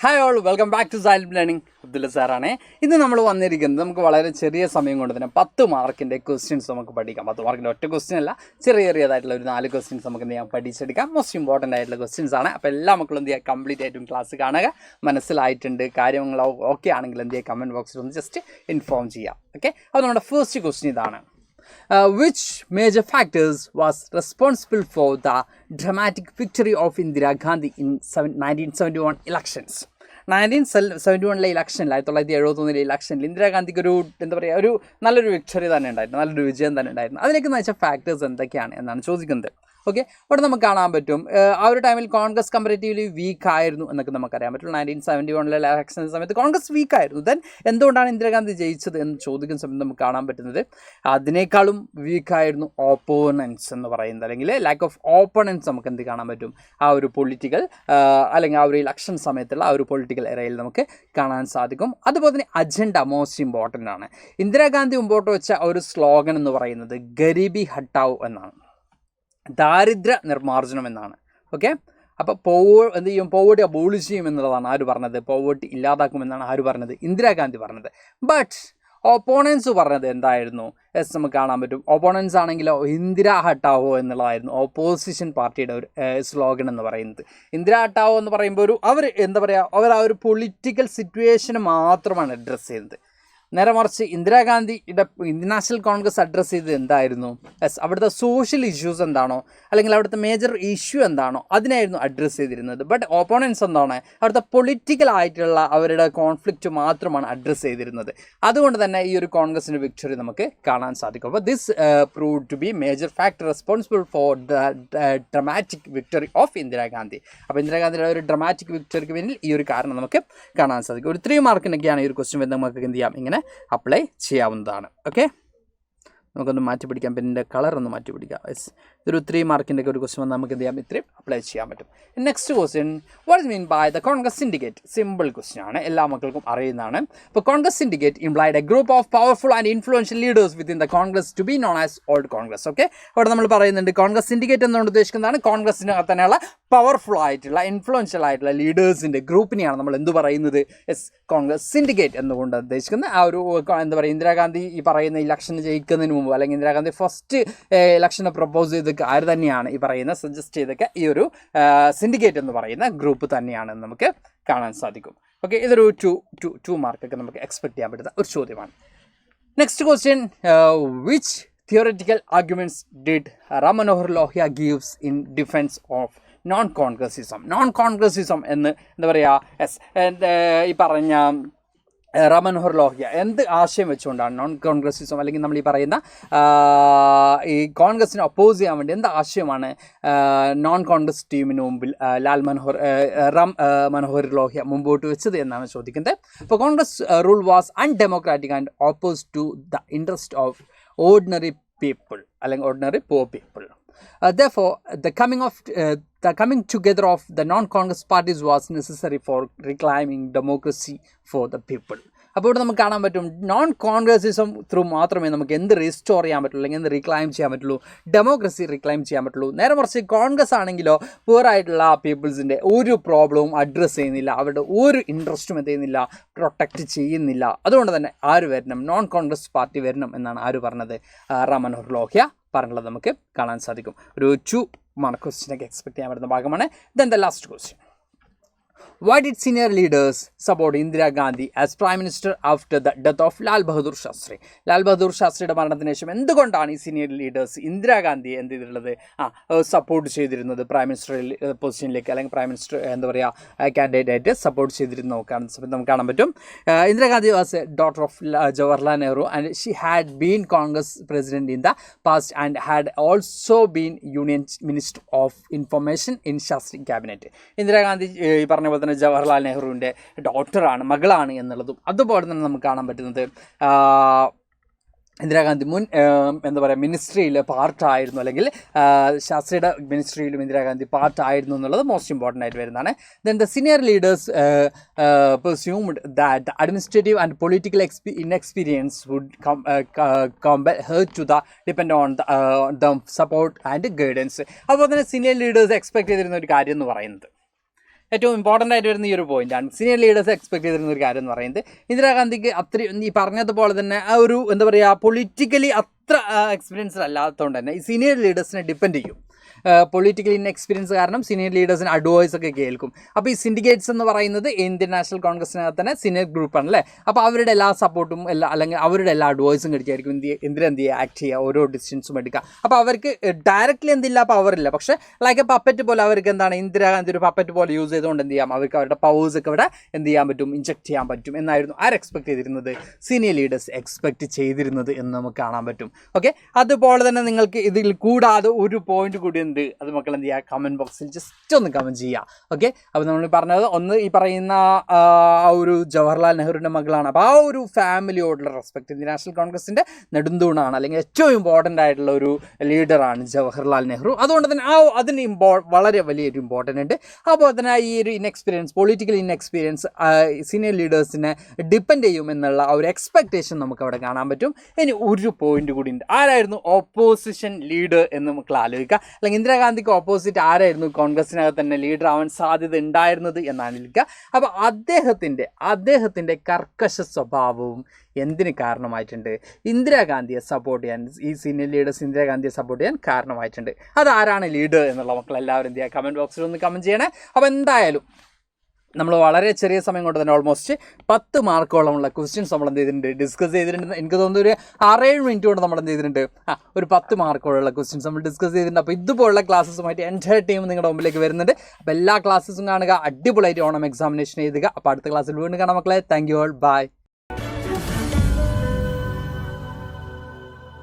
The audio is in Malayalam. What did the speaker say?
Hi all, welcome back to Silent Learning. Abdullah സാറാണ്. ഇന്ന് നമ്മൾ വന്നിരിക്കുന്നത് നമുക്ക് വളരെ ചെറിയ സമയം കൊണ്ട് തന്നെ 10 മാർക്കിൻ്റെ ക്വസ്റ്റ്യൻസ് നമുക്ക് പഠിക്കാം. 10 മാർക്കിൻ്റെ ഒറ്റ ക്വസ്റ്റ്യൻ അല്ല, ചെറിയതായിട്ടുള്ള ഒരു 4 ക്വസ്റ്റ്യൻസ് നമുക്ക് എന്ത് ചെയ്യാം, പഠിച്ചെടുക്കാം. മോസ്റ്റ് ഇമ്പോർട്ടൻ്റ് ആയിട്ടുള്ള ക്വസ്റ്റ്യൻസ് ആണ്. അപ്പോൾ എല്ലാ മക്കളും എന്ത് ചെയ്യുക, കംപ്ലീറ്റ് ആയിട്ടും ക്ലാസ് കാണുക. മനസ്സിലായിട്ടുണ്ട് കാര്യങ്ങൾ ഓക്കെ ആണെങ്കിൽ എന്ത് ചെയ്യുക, കമൻറ്റ് ബോക്സിൽ ഒന്ന് ജസ്റ്റ് ഇൻഫോം ചെയ്യാം. ഓക്കെ, അപ്പോൾ നമ്മുടെ ഫസ്റ്റ് ക്വസ്റ്റ്യൻ ഇതാണ്. Which major factors was responsible for the dramatic victory of Indira Gandhi in 1971 elections? 1971 ഇലക്ഷനിൽ 1971 ഇലക്ഷനിൽ ഇന്ദിരാഗാന്ധിക്ക് ഒരു എന്താ പറയുക, ഒരു നല്ലൊരു വിക്ടറി തന്നെ ഉണ്ടായിരുന്നു, നല്ലൊരു വിജയം തന്നെ ഉണ്ടായിരുന്നു. അതിലേക്ക് നയിച്ച ഫാക്ടേഴ്സ് എന്തൊക്കെയാണ് എന്നാണ് ചോദിക്കുന്നത്. ഓക്കെ, അവിടെ നമുക്ക് കാണാൻ പറ്റും ആ ഒരു ടൈമിൽ കോൺഗ്രസ് കമ്പാരിറ്റീവ്ലി വീക്ക് ആയിരുന്നു എന്നൊക്കെ നമുക്കറിയാൻ പറ്റും. 1971 ഇലക്ഷൻ സമയത്ത് കോൺഗ്രസ് വീക്ക് ആയിരുന്നു. ദെൻ എന്തുകൊണ്ടാണ് ഇന്ദിരാഗാന്ധി ജയിച്ചത് എന്ന് ചോദിക്കുന്ന സമയത്ത് നമുക്ക് കാണാൻ പറ്റുന്നത് അതിനേക്കാളും വീക്കായിരുന്നു ഓപ്പോണൻസ് എന്ന് പറയുന്നത്, അല്ലെങ്കിൽ ലാക്ക് ഓഫ് ഓപ്പോണൻസ് നമുക്ക് എന്ത് കാണാൻ പറ്റും, ആ ഒരു പൊളിറ്റിക്കൽ അല്ലെങ്കിൽ ആ ഒരു ഇലക്ഷൻ സമയത്തുള്ള ആ ഒരു പൊളിറ്റിക്കൽ എറയിൽ നമുക്ക് കാണാൻ സാധിക്കും. അതുപോലെ തന്നെ അജണ്ട മോസ്റ്റ് ഇമ്പോർട്ടൻ്റ് ആണ്. ഇന്ദിരാഗാന്ധി മുമ്പോട്ട് വെച്ച ഒരു സ്ലോഗൻ എന്ന് പറയുന്നത് ഗരീബി ഹട്ടാവ് എന്നാണ്, ദാരിദ്ര്യ നിർമ്മാർജ്ജനം എന്നാണ്. ഓക്കെ, അപ്പോൾ എന്ത് ചെയ്യും, പോവേർട്ടി അബോളിഷ് ചെയ്യും എന്നുള്ളതാണ് ആര് പറഞ്ഞത്, പോവേർട്ടി ഇല്ലാതാക്കുമെന്നാണ് ആര് പറഞ്ഞത്, ഇന്ദിരാഗാന്ധി പറഞ്ഞത്. ബട്ട് ഓപ്പോണൻസ് പറഞ്ഞത് എന്തായിരുന്നു? നമുക്ക് കാണാൻ പറ്റും. ഓപ്പോണൻസ് ആണെങ്കിലോ ഇന്ദിര ഹട്ടാവോ എന്നുള്ളതായിരുന്നു ഓപ്പോസിഷൻ പാർട്ടിയുടെ ഒരു സ്ലോഗൻ എന്ന് പറയുന്നത്. ഇന്ദിര ഹട്ടാവോ എന്ന് പറയുമ്പോൾ അവർ എന്താ പറയുക, അവർ ആ ഒരു പൊളിറ്റിക്കൽ സിറ്റുവേഷന് മാത്രമാണ് അഡ്രസ്സ് ചെയ്യുന്നത്. നേരെ മറിച്ച് ഇന്ദിരാഗാന്ധിയുടെ ഇന്ത്യൻ നാഷണൽ കോൺഗ്രസ് അഡ്രസ്സ് ചെയ്തത് എന്തായിരുന്നു? അവിടുത്തെ സോഷ്യൽ ഇഷ്യൂസ് എന്താണോ, അല്ലെങ്കിൽ അവിടുത്തെ മേജർ ഇഷ്യൂ എന്താണോ അതിനായിരുന്നു അഡ്രസ്സ് ചെയ്തിരുന്നത്. ബട്ട് ഓപ്പോണൻസ് എന്താണ്, അവിടുത്തെ പൊളിറ്റിക്കൽ ആയിട്ടുള്ള അവരുടെ കോൺഫ്ലിക്റ്റ് മാത്രമാണ് അഡ്രസ്സ് ചെയ്തിരുന്നത്. അതുകൊണ്ട് തന്നെ ഈ ഒരു കോൺഗ്രസിൻ്റെ വിക്ടറി നമുക്ക് കാണാൻ സാധിക്കും. അപ്പോൾ this prove to be major factor responsible for the dramatic victory of Indira Gandhi. അപ്പോൾ ഇന്ദിരാഗാന്ധിയുടെ ഒരു ഡ്രമാറ്റിക് വിക്ടറിക്ക് പിന്നിൽ ഈ ഒരു കാരണം നമുക്ക് കാണാൻ സാധിക്കും. ഒരു 3 മാർക്കിനൊക്കെയാണ് ഈ ഒരു ക്വസ്റ്റ്യൻ വരുന്നത്. നമുക്ക് എന്ത് ചെയ്യാം, ഇങ്ങനെ അപ്ലൈ ചെയ്യാവുന്നതാണ്. ഓക്കെ, നമുക്കൊന്ന് മാറ്റി പിടിക്കാം, പിന്നെ കളർ ഒന്ന് മാറ്റി പിടിക്കാം. ഇതൊരു 3 മാർക്കിൻ്റെ ഒരു ക്വസ്റ്റ്യൻ വന്നാൽ നമുക്ക് എന്ത് ചെയ്യാം, ഇത്രയും അപ്ലൈ ചെയ്യാൻ പറ്റും. Next question, what is mean by the Congress syndicate? Simple question ആണ്, എല്ലാ മക്കൾക്കും അറിയുന്നതാണ്. ഇപ്പോൾ Congress syndicate implied a group of powerful and influential leaders within the Congress to be known as old Congress. Okay, അവിടെ നമ്മൾ പറയുന്നുണ്ട് കോൺഗ്രസ് സിൻഡിക്കേറ്റ് എന്നുകൊണ്ട് ഉദ്ദേശിക്കുന്നതാണ് കോൺഗ്രസിനകത്ത് തന്നെയുള്ള പവർഫുൾ ആയിട്ടുള്ള ഇൻഫ്ലുവൻഷ്യൽ ആയിട്ടുള്ള ലീഡേഴ്സിൻ്റെ ഗ്രൂപ്പിനെയാണ് നമ്മൾ എന്ത് പറയുന്നത്, കോൺഗ്രസ് സിൻഡിക്കേറ്റ് എന്നുകൊണ്ട് ഉദ്ദേശിക്കുന്നത്. ആ ഒരു എന്താ പറയുക, ഇന്ദിരാഗാന്ധി ഈ പറയുന്ന ഇലക്ഷന് ജയിക്കുന്നതിന് മുമ്പ്, അല്ലെങ്കിൽ ഇന്ദിരാഗാന്ധി ഫസ്റ്റ് ഇലക്ഷനെ പ്രപ്പോസ് ചെയ്തൊക്കെ ആര് തന്നെയാണ് ഈ പറയുന്ന സജസ്റ്റ് ചെയ്തൊക്കെ ഈ ഒരു സിൻഡിക്കേറ്റ് എന്ന് പറയുന്ന ഗ്രൂപ്പ് തന്നെയാണെന്ന് നമുക്ക് കാണാൻ സാധിക്കും. ഓക്കെ, ഇതൊരു 2 മാർക്കൊക്കെ നമുക്ക് എക്സ്പെക്ട് ചെയ്യാൻ പറ്റുന്ന ഒരു ചോദ്യമാണ്. Next question, which theoretical arguments did Ram Manohar Lohia gives in defence of non Congressism? Non Congressism എന്ന് എന്താ പറയുക, ഈ പറഞ്ഞ റാം മനോഹർ ലോഹ്യ എന്ത് ആശയം വെച്ചുകൊണ്ടാണ് നോൺ കോൺഗ്രസിസം, അല്ലെങ്കിൽ നമ്മൾ ഈ പറയുന്ന ഈ കോൺഗ്രസിനെ ഒപ്പോസ് ചെയ്യാൻ വേണ്ടി എന്ത് ആശയമാണ് നോൺ കോൺഗ്രസ് ടീമിന് മുമ്പിൽ റാം മനോഹർ ലോഹ്യ മുമ്പോട്ട് വെച്ചത് എന്നാണ് ചോദിക്കുന്നത്. അപ്പോൾ Congress rule was undemocratic and oppose to the interest of ordinary people, അല്ലെങ്കിൽ ordinary poor people. Therefore, the coming together of the non-Congress parties was necessary for reclaiming democracy for the people. അപ്പോൾ ഇവിടെ നമുക്ക് കാണാൻ പറ്റും, നോൺ കോൺഗ്രസിസം ത്രൂ മാത്രമേ നമുക്ക് എന്ത് റീസ്റ്റോർ ചെയ്യാൻ പറ്റുള്ളൂ, അല്ലെങ്കിൽ എന്ത് റീക്ലൈം ചെയ്യാൻ പറ്റുള്ളൂ, ഡെമോക്രസി റീക്ലൈം ചെയ്യാൻ പറ്റുള്ളൂ. നേരെ മറിച്ച് കോൺഗ്രസ് ആണെങ്കിലോ പുവർ ആയിട്ടുള്ള പീപ്പിൾസിൻ്റെ ഒരു പ്രോബ്ലവും അഡ്രസ്സ് ചെയ്യുന്നില്ല, അവരുടെ ഒരു ഇൻട്രസ്റ്റും എന്ത് ചെയ്യുന്നില്ല, പ്രൊട്ടക്റ്റ് ചെയ്യുന്നില്ല. അതുകൊണ്ട് തന്നെ ആര് വരണം, നോൺ കോൺഗ്രസ് പാർട്ടി വരണം എന്നാണ് ആര് പറഞ്ഞത്, റാം മനോഹർ ലോഹ്യ പറഞ്ഞുള്ളത് നമുക്ക് കാണാൻ സാധിക്കും. ഒരു 2 മാർക്ക് ക്വസ്റ്റ്യനൊക്കെ എക്സ്പെക്ട് ചെയ്യാൻ പറ്റുന്ന ഭാഗമാണ്. Then the last question, why did senior leaders support Indira Gandhi as Prime Minister after the death of Lal Bahadur Shastri? Lal Bahadur ശാസ്ത്രിയുടെ മരണത്തിന് ശേഷം എന്തുകൊണ്ടാണ് ഈ സീനിയർ ലീഡേഴ്സ് ഇന്ദിരാഗാന്ധിയെ എന്ത് ചെയ്തിട്ടുള്ളത്, സപ്പോർട്ട് ചെയ്തിരുന്നത് പ്രൈം മിനിസ്റ്റർ പൊസിഷനിലേക്ക്, അല്ലെങ്കിൽ പ്രൈം മിനിസ്റ്റർ എന്താ പറയുക കാൻഡിഡേറ്റ് ആയിട്ട് സപ്പോർട്ട് ചെയ്തിരുന്ന നമുക്ക് കാണാൻ പറ്റും. Indira Gandhi was A daughter of Jawaharlal Nehru and she had been Congress president in the past and had also been union minister of information in Shastri cabinet. Indira Gandhi ഈ പറഞ്ഞ പോലെ തന്നെ ജവഹർലാൽ നെഹ്റുവിൻ്റെ ഡോട്ടറാണ്, മകളാണ് എന്നുള്ളതും അതുപോലെ തന്നെ നമുക്ക് കാണാൻ പറ്റുന്നത് ഇന്ദിരാഗാന്ധി മുൻ എന്താ പറയുക മിനിസ്ട്രിയിൽ പാർട്ടായിരുന്നു, അല്ലെങ്കിൽ ശാസ്ത്രിയുടെ മിനിസ്ട്രിയിലും ഇന്ദിരാഗാന്ധി പാർട്ടായിരുന്നു എന്നുള്ളത് മോസ്റ്റ് ഇമ്പോർട്ടൻ്റ് ആയിട്ട് വരുന്നതാണ്. Then the senior leaders presumed that the administrative and political inexperience would compel her to depend on the support and guidance. അപ്പോൾ തന്നെ സീനിയർ ലീഡേഴ്സ് എക്സ്പെക്ട് ചെയ്തിരുന്ന ഒരു കാര്യം എന്ന് പറയുന്നത് ഏറ്റവും ഇമ്പോർട്ടൻ്റ് ആയിട്ട് വരുന്ന ഈ ഒരു പോയിന്റാണ്. സീനിയർ ലീഡേഴ്സ് എക്സ്പെക്ട് ചെയ്തിരുന്ന ഒരു കാര്യം എന്ന് പറയുന്നത് ഇന്ദിരാഗാന്ധിക്ക് അത്രയും ഈ പറഞ്ഞതുപോലെ തന്നെ ആ ഒരു എന്താ പറയുക പൊളിറ്റിക്കലി അത്ര എക്സ്പീരിയൻസ്ഡ് അല്ലാത്തതുകൊണ്ട് തന്നെ ഈ സീനിയർ ലീഡേഴ്സിനെ ഡിപ്പെൻഡ് ചെയ്യും. പൊളിറ്റിക്കൽ ഇൻഎക്സ്പീരിയൻസ് കാരണം സീനിയർ ലീഡേഴ്സിന് അഡ്വൈസ് ഒക്കെ കേൾക്കും. അപ്പോൾ ഈ സിൻഡിക്കേറ്റ്സ് എന്ന് പറയുന്നത് ഇന്ത്യൻ നാഷണൽ കോൺഗ്രസിനകത്ത് തന്നെ സീനിയർ ഗ്രൂപ്പാണ് അല്ലേ. അപ്പോൾ അവരുടെ എല്ലാ സപ്പോർട്ടും അല്ലെങ്കിൽ അവരുടെ എല്ലാ അഡ്വൈസും കിട്ടിയായിരിക്കും എന്തിനാ എന്ത് ചെയ്യുക ആക്ട് ചെയ്യുക, ഓരോ ഡിസിഷൻസും എടുക്കുക. അപ്പോൾ അവർക്ക് ഡയറക്റ്റ്ലി എന്തില്ല പവറില്ല, പക്ഷേ ലൈക്ക് എ പപ്പറ്റ് പോലെ അവർക്ക് എന്താണ് ഇന്ദിരാഗാന്ധി ഒരു പപ്പറ്റ് പോലെ യൂസ് ചെയ്തുകൊണ്ട് എന്ത് ചെയ്യാം, അവർക്ക് അവരുടെ പവേഴ്സ് ഒക്കെ ഇവിടെ എന്ത് ചെയ്യാൻ പറ്റും, ഇൻജെക്ട് ചെയ്യാൻ പറ്റും എന്നായിരുന്നു ആര് എക്സ്പെക്ട് ചെയ്തിരുന്നത്, സീനിയർ ലീഡേഴ്സ് എക്സ്പെക്ട് ചെയ്തിരുന്നത് എന്ന് നമുക്ക് കാണാൻ പറ്റും. ഓക്കെ, അതുപോലെ തന്നെ നിങ്ങൾക്ക് ഇതിൽ കൂടാതെ ഒരു പോയിന്റ് കൂടി ഉണ്ട്, അത് മക്കൾ എന്ത് ചെയ്യുക കമൻറ്റ് ബോക്സിൽ ജസ്റ്റ് ഒന്ന് കമൻറ്റ് ചെയ്യുക. ഓക്കെ, അപ്പോൾ നമ്മൾ പറഞ്ഞത് ഒന്ന് ഈ പറയുന്ന ആ ഒരു ജവഹർലാൽ നെഹ്റുവിൻ്റെ മകളാണ്. അപ്പോൾ ആ ഒരു ഫാമിലിയോടുള്ള റെസ്പെക്ട്, ഇന്ത്യൻ നാഷണൽ കോൺഗ്രസിൻ്റെ നെടുന്തൂണാണ് അല്ലെങ്കിൽ ഏറ്റവും ഇമ്പോർട്ടൻ്റ് ആയിട്ടുള്ള ഒരു ലീഡറാണ് ജവഹർലാൽ നെഹ്റു. അതുകൊണ്ട് തന്നെ അതിന് വളരെ വലിയൊരു ഇമ്പോർട്ടൻ്റ് ഉണ്ട്. അതുപോലെ തന്നെ ഈ ഒരു പൊളിറ്റിക്കൽ ഇൻഎക്സ്പീരിയൻസ് സീനിയർ ലീഡേഴ്സിനെ ഡിപ്പെൻഡ് ചെയ്യും എന്നുള്ള ആ ഒരു എക്സ്പെക്റ്റേഷൻ നമുക്ക് അവിടെ കാണാൻ പറ്റും. ഇനി ഒരു പോയിന്റ് കൂടി ഉണ്ട്, ആരായിരുന്നു ഓപ്പോസിഷൻ ലീഡർ എന്ന് നമുക്ക് ആലോചിക്കുക. അല്ലെങ്കിൽ ഇന്ദിരാഗാന്ധിക്ക് ഓപ്പോസിറ്റ് ആരായിരുന്നു കോൺഗ്രസിനകത്ത് തന്നെ ലീഡർ ആവാൻ സാധ്യത ഉണ്ടായിരുന്നത് എന്നാലോചിക്കുക. അപ്പോൾ അദ്ദേഹത്തിൻ്റെ കർക്കശ സ്വഭാവവും എന്തിന് കാരണമായിട്ടുണ്ട്, ഇന്ദിരാഗാന്ധിയെ സപ്പോർട്ട് ചെയ്യാൻ, ഈ സീനിയർ ലീഡേഴ്സ് ഇന്ദിരാഗാന്ധിയെ സപ്പോർട്ട് ചെയ്യാൻ കാരണമായിട്ടുണ്ട്. അതാരാണ് ലീഡർ എന്നുള്ള മക്കളെല്ലാവരും എന്ത് ചെയ്യുക കമൻറ്റ് ബോക്സിൽ ഒന്ന് കമൻറ്റ് ചെയ്യണേ. അപ്പോൾ എന്തായാലും നമ്മൾ വളരെ ചെറിയ സമയം കൊണ്ട് തന്നെ ഓൾമോസ്റ്റ് 10 മാർക്കോളമുള്ള ക്വസ്റ്റ്യൻസ് നമ്മൾ എന്ത് ചെയ്തിട്ടുണ്ട്, ഡിസ്കസ് ചെയ്തിട്ടുണ്ട്. എനിക്ക് തോന്നുന്നു ഒരു 6-7 മിനിറ്റ് കൊണ്ട് നമ്മൾ എന്ത് ചെയ്തിട്ടുണ്ട്, ഒരു 10 മാർക്കോളുള്ള ക്വസ്റ്റ്യൻസ് നമ്മൾ ഡിസ്കസ് ചെയ്തിട്ടുണ്ട്. അപ്പോൾ ഇതുപോലുള്ള ക്ലാസ്സസുമായിട്ട് എൻ്റയർ ടീം നിങ്ങളുടെ മുമ്പിലേക്ക് വരുന്നുണ്ട്. അപ്പോൾ എല്ലാ ക്ലാസ്സസും കാണുക, അടിപൊളിയായിട്ട് ഓണം എക്സാമിനേഷൻ എഴുതുക. അപ്പോൾ അടുത്ത ക്ലാസ്സിൽ വീണ്ടും കാണാം മക്കളെ. Thank you all, by.